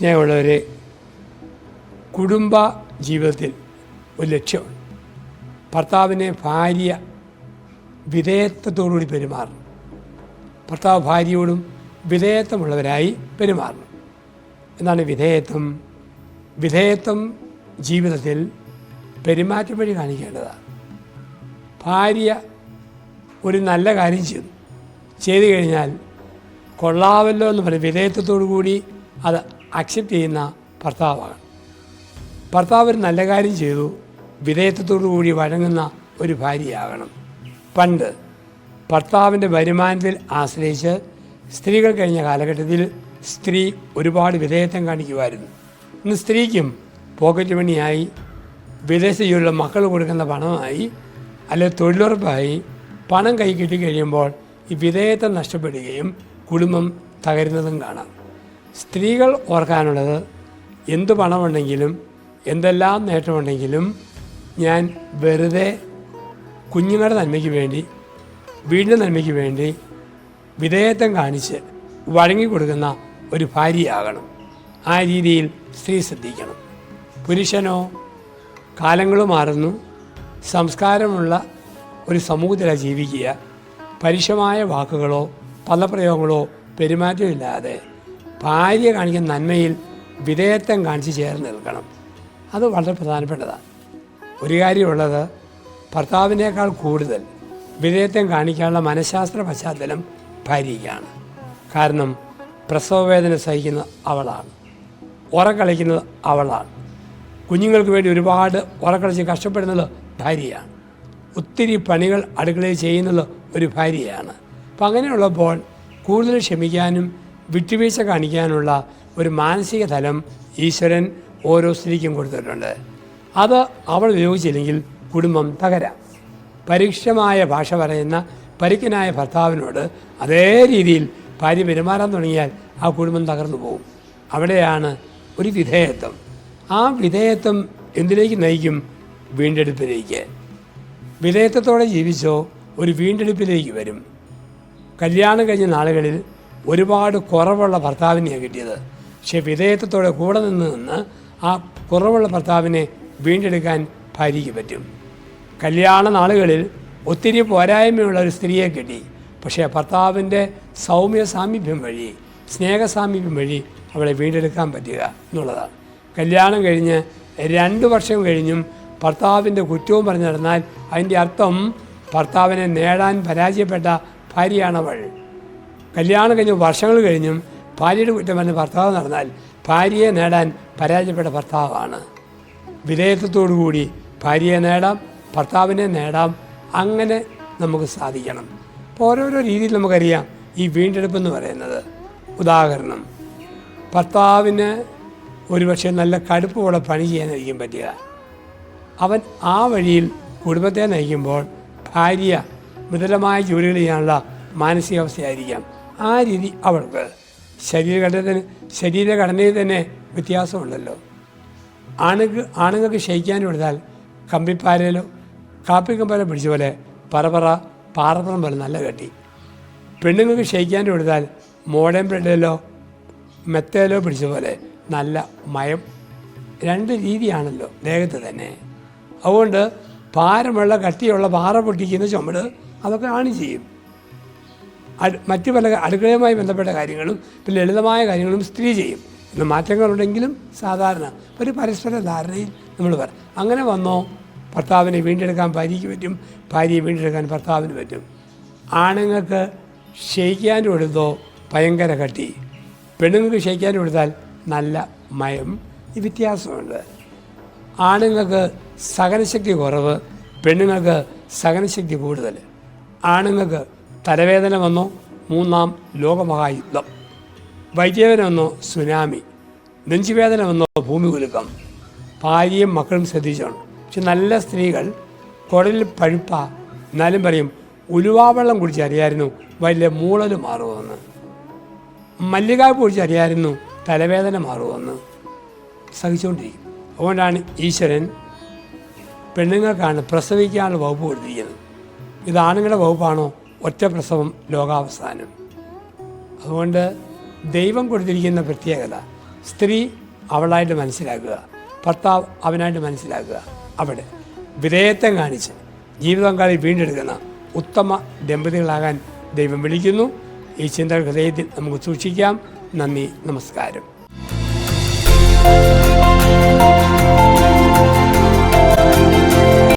സ്നേഹമുള്ളവരെ, കുടുംബ ജീവിതത്തിൽ ഒരു ലക്ഷ്യമുണ്ട്. ഭർത്താവിനെ ഭാര്യ വിധേയത്വത്തോടുകൂടി പെരുമാറണം. ഭർത്താവ് ഭാര്യയോടും വിധേയത്വമുള്ളവരായി പെരുമാറണം. എന്താണ് വിധേയത്വം? വിധേയത്വം ജീവിതത്തിൽ പെരുമാറ്റം വഴി കാണിക്കേണ്ടതാണ്. ഭാര്യ ഒരു നല്ല കാര്യം ചെയ്തു കഴിഞ്ഞാൽ കൊള്ളാമല്ലോ എന്ന് പറയും വിധേയത്വത്തോടു കൂടി അത് അക്സെപ്റ്റ് ചെയ്യുന്ന ഭർത്താവാണ്. ഭർത്താവ് ഒരു നല്ല കാര്യം ചെയ്തു, വിധേയത്വത്തോടു കൂടി വഴങ്ങുന്ന ഒരു ഭാര്യയാകണം. പണ്ട് ഭർത്താവിൻ്റെ വരുമാനത്തിൽ ആശ്രയിച്ച് സ്ത്രീകൾ കഴിഞ്ഞ കാലഘട്ടത്തിൽ സ്ത്രീ ഒരുപാട് വിധേയത്വം കാണിക്കുമായിരുന്നു. ഇന്ന് സ്ത്രീക്കും പോക്കറ്റ് മണിയായി, വിദേശ ജോലിയുള്ള മക്കൾ കൊടുക്കുന്ന പണമായി, അല്ലെങ്കിൽ തൊഴിലുറപ്പായി പണം കൈ കിട്ടിക്കഴിയുമ്പോൾ ഈ വിധേയത്വം നഷ്ടപ്പെടുകയും കുടുംബം തകരുന്നതും കാണാം. സ്ത്രീകൾ ഓർക്കാനുള്ളത്, എന്ത് പണമുണ്ടെങ്കിലും എന്തെല്ലാം നേട്ടമുണ്ടെങ്കിലും ഞാൻ വെറുതെ കുഞ്ഞുങ്ങളുടെ നന്മയ്ക്ക് വേണ്ടി, വീടിൻ്റെ നന്മയ്ക്ക് വേണ്ടി വിധേയത്വം കാണിച്ച് വഴങ്ങിക്കൊടുക്കുന്ന ഒരു ഭാര്യയാകണം. ആ രീതിയിൽ സ്ത്രീ ശ്രദ്ധിക്കണം. പുരുഷനോ, കാലങ്ങൾ മാറുന്നു, സംസ്കാരമുള്ള ഒരു സമൂഹത്തിലാണ് ജീവിക്കുക. പരുഷമായ വാക്കുകളോ പദപ്രയോഗങ്ങളോ പെരുമാറ്റമില്ലാതെ ഭാര്യ കാണിക്കുന്ന നന്മയിൽ വിധേയത്വം കാണിച്ച് ചേർന്ന് നിൽക്കണം. അത് വളരെ പ്രധാനപ്പെട്ടതാണ്. ഒരു കാര്യമുള്ളത്, ഭർത്താവിനേക്കാൾ കൂടുതൽ വിധേയത്വം കാണിക്കാനുള്ള മനഃശാസ്ത്ര പശ്ചാത്തലം ഭാര്യയ്ക്കാണ്. കാരണം പ്രസവവേദന സഹിക്കുന്നത് അവളാണ്, ഉറക്കളിക്കുന്നത് അവളാണ്, കുഞ്ഞുങ്ങൾക്ക് വേണ്ടി ഒരുപാട് ഉറക്കളിച്ച് കഷ്ടപ്പെടുന്നത് ഭാര്യയാണ്, ഒത്തിരി പണികൾ അടുക്കളയിൽ ചെയ്യുന്നത് ഒരു ഭാര്യയാണ്. അപ്പം അങ്ങനെയുള്ളപ്പോൾ കൂടുതൽ ക്ഷമിക്കാനും വിട്ടുവീഴ്ച കാണിക്കാനുള്ള ഒരു മാനസിക തലം ഈശ്വരൻ ഓരോ സ്ത്രീക്കും കൊടുത്തിട്ടുണ്ട്. അത് അവൾ ഉപയോഗിച്ചില്ലെങ്കിൽ കുടുംബം തകരാം. പരുഷമായ ഭാഷ പറയുന്ന പരുക്കനായ ഭർത്താവിനോട് അതേ രീതിയിൽ ഭാര്യ പെരുമാറാൻ തുടങ്ങിയാൽ ആ കുടുംബം തകർന്നു പോകും. അവിടെയാണ് ഒരു വിധേയത്വം. ആ വിധേയത്വം എന്തിലേക്ക് നയിക്കും? വീണ്ടെടുപ്പിലേക്ക്. വിധേയത്വത്തോടെ ജീവിച്ചോ ഒരു വീണ്ടെടുപ്പിലേക്ക് വരും. കല്യാണം കഴിഞ്ഞ നാളുകളിൽ ഒരുപാട് കുറവുള്ള ഭർത്താവിനെയാണ് കിട്ടിയത്. പക്ഷേ വിധേയത്വത്തോടെ കൂടെ നിന്ന് ആ കുറവുള്ള ഭർത്താവിനെ വീണ്ടെടുക്കാൻ ഭാര്യയ്ക്ക് പറ്റും. കല്യാണ നാളുകളിൽ ഒത്തിരി പോരായ്മയുള്ള ഒരു സ്ത്രീയെ കിട്ടി. പക്ഷേ ഭർത്താവിൻ്റെ സൗമ്യ സാമീപ്യം വഴി, സ്നേഹസാമീപ്യം വഴി അവളെ വീണ്ടെടുക്കാൻ പറ്റുക എന്നുള്ളതാണ്. കല്യാണം കഴിഞ്ഞ് 2 വർഷം കഴിഞ്ഞും ഭർത്താവിൻ്റെ കുറ്റവും പറഞ്ഞു നടന്നാൽ അതിൻ്റെ അർത്ഥം ഭർത്താവിനെ നേടാൻ പരാജയപ്പെട്ട ഭാര്യയാണവൾ. കല്യാണം കഴിഞ്ഞ് വർഷങ്ങൾ കഴിഞ്ഞും ഭാര്യയുടെ കുറ്റം പറഞ്ഞ് ഭർത്താവ് നടന്നാൽ ഭാര്യയെ നേടാൻ പരാജയപ്പെട്ട ഭർത്താവാണ്. വിധേയത്വത്തോടു കൂടി ഭാര്യയെ നേടാം, ഭർത്താവിനെ നേടാം. അങ്ങനെ നമുക്ക് സാധിക്കണം. അപ്പോൾ ഓരോരോ രീതിയിൽ നമുക്കറിയാം ഈ വീണ്ടെടുപ്പെന്ന് പറയുന്നത്. ഉദാഹരണം, ഭർത്താവിന് ഒരുപക്ഷെ നല്ല കടുപ്പമുള്ള പണി ചെയ്യാനായിരിക്കും പറ്റുക. അവൻ ആ വഴിയിൽ കുടുംബത്തെ നയിക്കുമ്പോൾ ഭാര്യ മൃദുലമായ ജോലികൾ ചെയ്യാനുള്ള മാനസികാവസ്ഥയായിരിക്കാം. ആ രീതി അവൾക്ക് ശരീരഘടനയിൽ തന്നെ വ്യത്യാസമുണ്ടല്ലോ. ആണുങ്ങൾക്ക് ക്ഷയിക്കാൻ കൊടുത്താൽ കമ്പിപ്പാരയിലോ കാപ്പിക്കമ്പാലോ പിടിച്ച പോലെ പാറപ്പുറം പോലെ നല്ല കട്ടി. പെണ്ണുങ്ങൾക്ക് ക്ഷയിക്കാൻ കൊടുത്താൽ മോഡേൺ ബ്രെഡിലോ മെത്തയിലോ പിടിച്ച പോലെ നല്ല മയം. 2 രീതിയാണല്ലോ ദേഹത്ത് തന്നെ. അതുകൊണ്ട് ഭാരമുള്ള കട്ടിയുള്ള പാറ പൊട്ടിക്കുന്ന ചുമട് അതൊക്കെ ആണ് ചെയ്യും. മറ്റു പല അടുക്കളയുമായി ബന്ധപ്പെട്ട കാര്യങ്ങളും പിന്നെ ലളിതമായ കാര്യങ്ങളും സ്ത്രീ ചെയ്യും. ഇന്ന് മാറ്റങ്ങളുണ്ടെങ്കിലും സാധാരണ ഒരു പരസ്പര ധാരണയിൽ നമ്മൾ പറയും. അങ്ങനെ വന്നോ ഭർത്താവിനെ വീണ്ടെടുക്കാൻ ഭാര്യയ്ക്ക് പറ്റും, ഭാര്യയെ വീണ്ടെടുക്കാൻ ഭർത്താവിന് പറ്റും. ആണുങ്ങൾക്ക് ക്ഷയിക്കാൻ കൊടുത്തോ ഭയങ്കര കട്ടി, പെണ്ണുങ്ങൾക്ക് ക്ഷയിക്കാൻ കൊടുത്താൽ നല്ല മയം. ഈ വ്യത്യാസമുണ്ട്. ആണുങ്ങൾക്ക് സഹനശക്തി കുറവ്, പെണ്ണുങ്ങൾക്ക് സഹനശക്തി കൂടുതൽ. ആണുങ്ങൾക്ക് തലവേദന വന്നോ 3ാം ലോകമഹായുദ്ധം, വൈദ്യവേദന വന്നോ സുനാമി, നെഞ്ചുവേദന വന്നോ ഭൂമി കുലുക്കം. ഭാര്യയും മക്കളും ശ്രദ്ധിച്ചോണം. പക്ഷെ നല്ല സ്ത്രീകൾ കുടലിൽ പഴുപ്പ എന്നാലും പറയും ഉലുവാവെള്ളം കുടിച്ചറിയായിരുന്നു വലിയ മൂളൽ മാറുമെന്ന്, മല്ലികാവ് കുടിച്ചറിയായിരുന്നു തലവേദന മാറുമെന്ന്. സഹിച്ചുകൊണ്ടിരിക്കും. അതുകൊണ്ടാണ് ഈശ്വരൻ പെണ്ണുങ്ങൾക്കാണ് പ്രസവിക്കാനുള്ള വകുപ്പ് കൊടുത്തിരിക്കുന്നത്. ഇത് ആണുങ്ങളുടെ വകുപ്പാണോ? ഒറ്റ പ്രസവം ലോകാവസാനം. അതുകൊണ്ട് ദൈവം കൊടുത്തിരിക്കുന്ന പ്രത്യേകത സ്ത്രീ അവളായിട്ട് മനസ്സിലാക്കുക, ഭർത്താവ് അവനായിട്ട് മനസ്സിലാക്കുക. അവിടെ വിധേയത്വം കാണിച്ച് ജീവിതം കാലി വീണ്ടെടുക്കുന്ന ഉത്തമ ദമ്പതികളാകാൻ ദൈവം വിളിക്കുന്നു. ഈ ചിന്ത ഹൃദയത്തിൽ നമുക്ക് സൂക്ഷിക്കാം. നന്ദി, നമസ്കാരം.